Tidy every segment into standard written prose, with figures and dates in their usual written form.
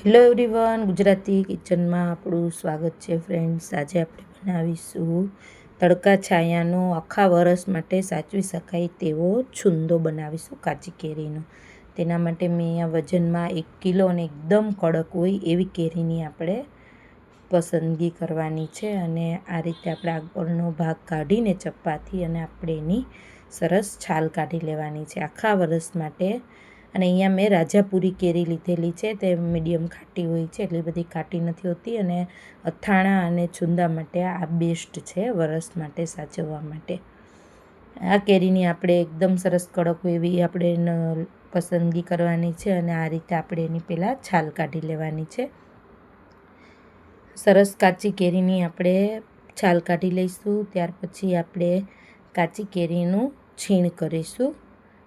Hello everyone, Gujarati કિચનમાં આપણું સ્વાગત છે ફ્રેન્ડ્સ। આજે આપણે બનાવીશું તડકા છાયાનો આખા વરસ માટે સાચવી શકાય તેવો છુંદો બનાવીશું કાચી કેરીનો। તેના માટે મેં અહીંયા વજનમાં 1 કિલો અને એકદમ કડક હોય એવી કેરીની આપણે પસંદગી કરવાની છે। અને આ રીતે આપણે આગળનો ભાગ કાઢીને ચપ્પાથી અને આપણે એની સરસ છાલ કાઢી લેવાની છે આખા વરસ માટે। અને અહીંયા મેં રાજાપુરી કેરી લીધેલી છે, તે મીડિયમ ખાટી હોય છે, એટલી બધી ખાટી નથી હોતી। અને અથાણા અને છુંદા માટે આ બેસ્ટ છે વરસ માટે સાચવવા માટે। આ કેરીની આપણે એકદમ સરસ કડક હોય એવી આપણે પસંદગી કરવાની છે। અને આ રીતે આપણે એની પહેલાં છાલ કાઢી લેવાની છે। સરસ કાચી કેરીની આપણે છાલ કાઢી લઈશું। ત્યાર પછી આપણે કાચી કેરીનું છીણ કરીશું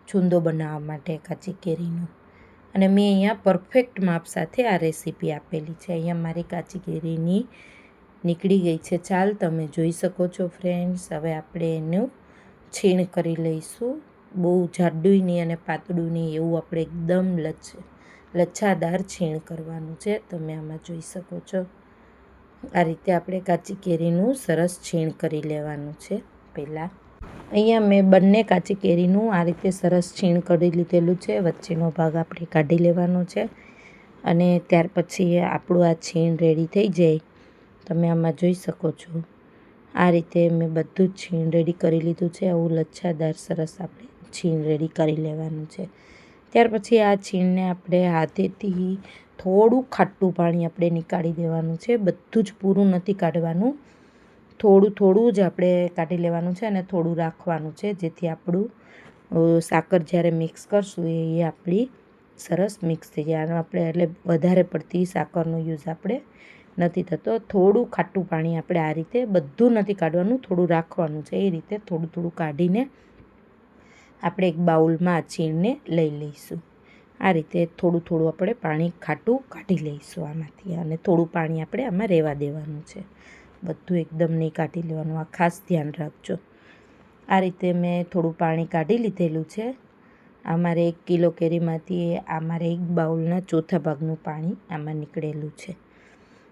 છુંદો બનાવવા માટે કાચી કેરીનો। અને મેં અહીંયા પરફેક્ટ માપ સાથે આ રેસીપી આપેલી છે। અહીંયા મારી કાચી કેરીની નીકળી ગઈ છે છાલ, તમે જોઈ શકો છો ફ્રેન્ડ્સ। હવે આપણે એનું છીણ કરી લઈશું, બહુ જાડું નહીં અને પાતળું નહીં એવું આપણે એકદમ લચ્છાદાર છીણ કરવાનું છે, તમે આમાં જોઈ શકો છો। આ રીતે આપણે કાચી કેરીનું સરસ છીણ કરી લેવાનું છે પહેલાં। અહીંયા મેં બંને કાચી કેરીનું આ રીતે સરસ છીણ કરી લીધેલું છે, વચ્ચેનો ભાગ આપણે કાઢી લેવાનો છે। અને ત્યાર પછી આપણું આ છીણ રેડી થઈ જાય, તમે આમાં જોઈ શકો છો। આ રીતે મેં બધું જ છીણ રેડી કરી લીધું છે, આવું લચ્છાદાર સરસ આપણે છીણ રેડી કરી લેવાનું છે। ત્યાર પછી આ છીણને આપણે હાથેથી થોડું ખાટું પાણી આપણે નીકાળી દેવાનું છે, બધું જ પૂરું નથી કાઢવાનું, થોડું થોડું જ આપણે કાઢી લેવાનું છે અને થોડું રાખવાનું છે, જેથી આપણું સાકર જ્યારે મિક્સ કરશું એ આપણી સરસ મિક્સ થઈ જાય। આનો આપણે એટલે વધારે પડતી સાકરનો યુઝ આપણે નથી થતો। થોડું ખાટું પાણી આપણે આ રીતે બધું નથી કાઢવાનું, થોડું રાખવાનું છે, એ રીતે થોડું થોડું કાઢીને આપણે એક બાઉલમાં આ છીણને લઈ લઈશું। આ રીતે થોડું થોડું આપણે પાણી ખાટું કાઢી લઈશું આમાંથી, અને થોડું પાણી આપણે આમાં રહેવા દેવાનું છે, બધું એકદમ નહીં કાઢી લેવાનું, આ ખાસ ધ્યાન રાખજો। આ રીતે મેં થોડું પાણી કાઢી લીધેલું છે। અમારે 1 કિલો કેરીમાંથી અમારે 1 બાઉલના ચોથા ભાગનું પાણી આમાં નીકળેલું છે।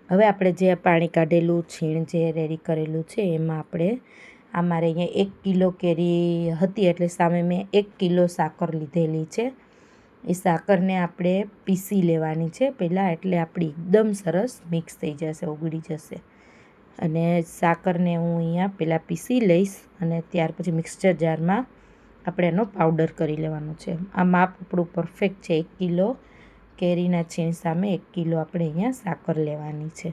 હવે આપણે જે આ પાણી કાઢેલું છીણ જે રેડી કરેલું છે એમાં આપણે અમારે અહીંયા 1 કિલો કેરી હતી એટલે સામે મેં 1 કિલો સાકર લીધેલી છે। એ સાકરને આપણે પીસી લેવાની છે પહેલાં, એટલે આપણી એકદમ સરસ મિક્સ થઈ જશે, ઓગળી જશે। અને સાકરને હું અહીંયા પહેલાં પીસી લઈશ અને ત્યાર પછી મિક્સચર જારમાં આપણે એનો પાવડર કરી લેવાનો છે। આ માપ આપણું પરફેક્ટ છે, 1 કિલો કેરીના છીણ સામે 1 કિલો આપણે અહીંયા સાકર લેવાની છે।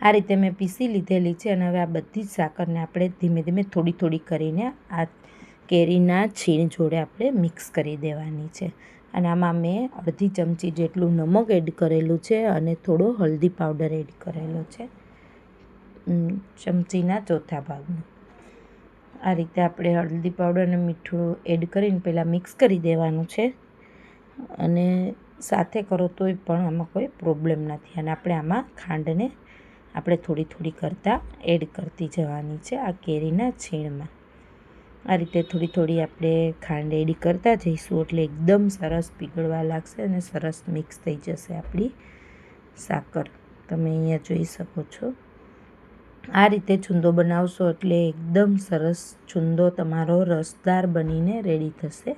આ રીતે મેં પીસી લીધેલી છે અને હવે આ બધી જ સાકરને આપણે ધીમે ધીમે થોડી થોડી કરીને આ કેરીના છીણ જોડે આપણે મિક્સ કરી દેવાની છે। અને આમાં મેં અડધી ચમચી જેટલું નમક એડ કરેલું છે અને થોડો હલ્દી પાવડર એડ કરેલો છે, ચમચીના ચોથા ભાગનું। આ રીતે આપણે હળદી પાવડર અને મીઠું એડ કરીને પહેલાં મિક્સ કરી દેવાનું છે, અને સાથે કરો તોય પણ આમાં કોઈ પ્રોબ્લેમ નથી। અને આપણે આમાં ખાંડને આપણે થોડી થોડી કરતાં એડ કરતી જવાની છે આ કેરીના છીણમાં। આ રીતે થોડી થોડી આપણે ખાંડ એડ કરતા જઈશું એટલે એકદમ સરસ પીગળવા લાગશે અને સરસ મિક્સ થઈ જશે આપણી સાકર, તમે અહીંયા જોઈ શકો છો। આ રીતે છુંદો બનાવશો એટલે એકદમ સરસ છુંદો તમારો રસદાર બનીને રેડી થશે।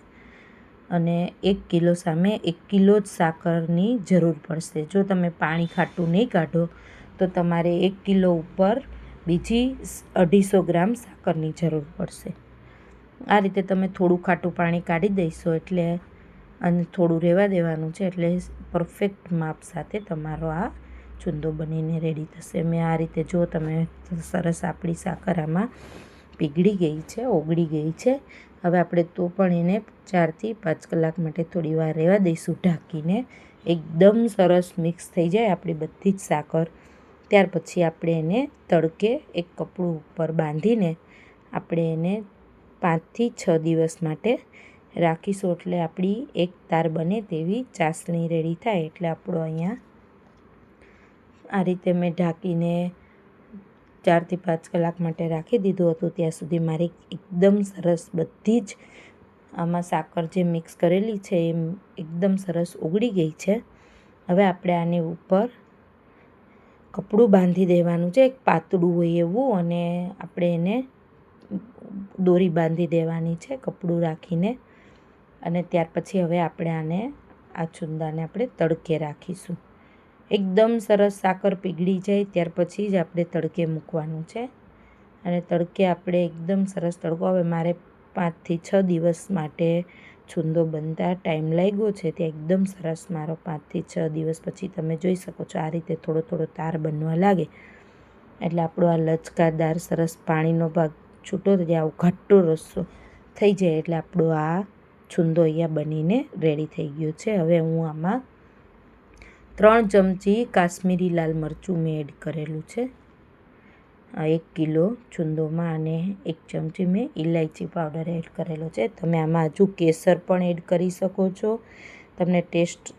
અને 1 કિલો સામે 1 કિલો જ સાકરની જરૂર પડશે। જો તમે પાણી ખાટું નહીં કાઢો તો તમારે 1 કિલો ઉપર બીજી 250 ગ્રામ સાકરની જરૂર પડશે। આ રીતે તમે થોડું ખાટું પાણી કાઢી દઈશો એટલે અને થોડું રહેવા દેવાનું છે, એટલે પરફેક્ટ માપ સાથે તમારો આ છુંદો બનીને રેડી થશે। મેં આ રીતે જો તમે સરસ આપણી સાકર આમાં પીગળી ગઈ છે, ઓગળી ગઈ છે। હવે આપણે તો પણ એને 4 થી 5 કલાક માટે થોડી વાર રહેવા દઈશું ઢાંકીને, એકદમ સરસ મિક્સ થઈ જાય આપણી બધી જ સાકર। ત્યાર પછી આપણે એને તડકે એક કપડું ઉપર બાંધીને આપણે એને 5 થી 6 દિવસ માટે રાખીશું, એટલે આપણી એક તાર બને તેવી ચાસણી રેડી થાય। એટલે આપણો અહીંયા આ રીતે મેં ઢાંકીને 4 થી 5 કલાક માટે રાખી દીધું હતું, ત્યાં સુધી મારી એકદમ સરસ બધી જ આમાં સાકર જે મિક્સ કરેલી છે એ એકદમ સરસ ઓગળી ગઈ છે। હવે આપણે આની ઉપર કપડું બાંધી દેવાનું છે, એક પાતળું હોય એવું, અને આપણે એને દોરી બાંધી દેવાની છે કપડું રાખીને. અને ત્યાર પછી હવે આપણે આ છુંદાને આપણે તડકે રાખીશું. એકદમ સરસ સાકર પીગળી જાય ત્યાર પછી જ આપણે તડકે મૂકવાનું છે. અને તડકે આપણે એકદમ સરસ તડકો, હવે મારે 5 થી 6 દિવસ માટે છુંદો બનતા ટાઈમ લાગ્યો છે. તે એકદમ સરસ મારો 5 થી 6 દિવસ પછી તમે જોઈ શકો છો આ રીતે થોડો થોડો તાર બનવા લાગે એટલે આપણો આ લચકાદાર સરસ પાણીનો ભાગ છૂટો થઈ જાય, આવો ઘટ્ટો રસ્સો થઈ જાય એટલે આપણો આ છુંદો અહીંયા બનીને રેડી થઈ ગયો છે. હવે હું આમાં 3 ચમચી કાશ્મીરી લાલ મરચું મેં એડ કરેલું છે 1 કિલો છુંદોમાં, અને 1 ચમચી મેં ઇલાયચી પાવડર એડ કરેલો છે. તમે આમાં હજુ કેસર પણ એડ કરી શકો છો, તમને ટેસ્ટ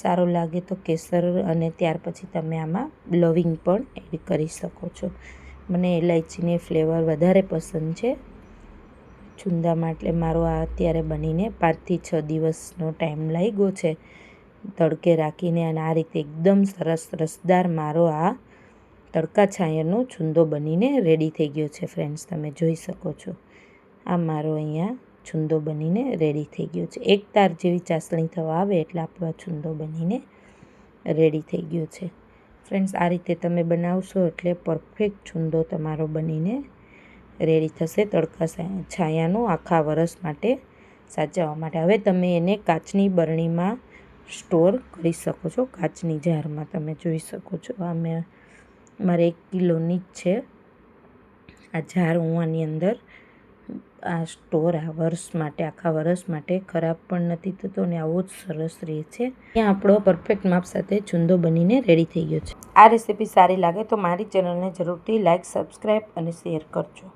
સારો લાગે તો કેસર, અને ત્યાર પછી તમે આમાં લવિંગ પણ એડ કરી શકો છો. મને ઇલાયચીની ફ્લેવર વધારે પસંદ છે છુંદામાં, એટલે મારો આ અત્યારે બનીને 5 થી 6 દિવસનો ટાઈમ લાગ્યો છે તડકે રાખીને. અને આ રીતે એકદમ સરસ રસદાર મારો આ તડકા છાંયનો છુંદો બનીને રેડી થઈ ગયો છે. ફ્રેન્ડ્સ, તમે જોઈ શકો છો આ મારો અહીંયા છુંદો બનીને રેડી થઈ ગયો છે. એક તાર જેવી ચાસણી થવા આવે એટલે આપણો આ છુંદો બનીને રેડી થઈ ગયો છે. ફ્રેન્ડ્સ, આ રીતે તમે બનાવશો એટલે પરફેક્ટ છુંદો તમારો બનીને રેડી થશે તડકા છાયાનો આખા વરસ માટે સાચવવા માટે. હવે તમે એને કાચની બરણીમાં સ્ટોર કરી શકો છો, કાચની જારમાં. તમે જોઈ શકો છો આ મારે 1 કિલોની જ છે આ જાર. હું આની અંદર આ સ્ટોર વર્ષ માટે, આખા વર્ષ માટે ખરાબ પણ નથી થતો અને આવો જ સરસ રહે છે. ત્યાં આપણો પરફેક્ટ માપ સાથે છુંદો બનીને રેડી થઈ ગયો છે. આ રેસીપી સારી લાગે તો મારી ચેનલને જરૂરથી લાઇક, સબસ્ક્રાઈબ અને શેર કરજો.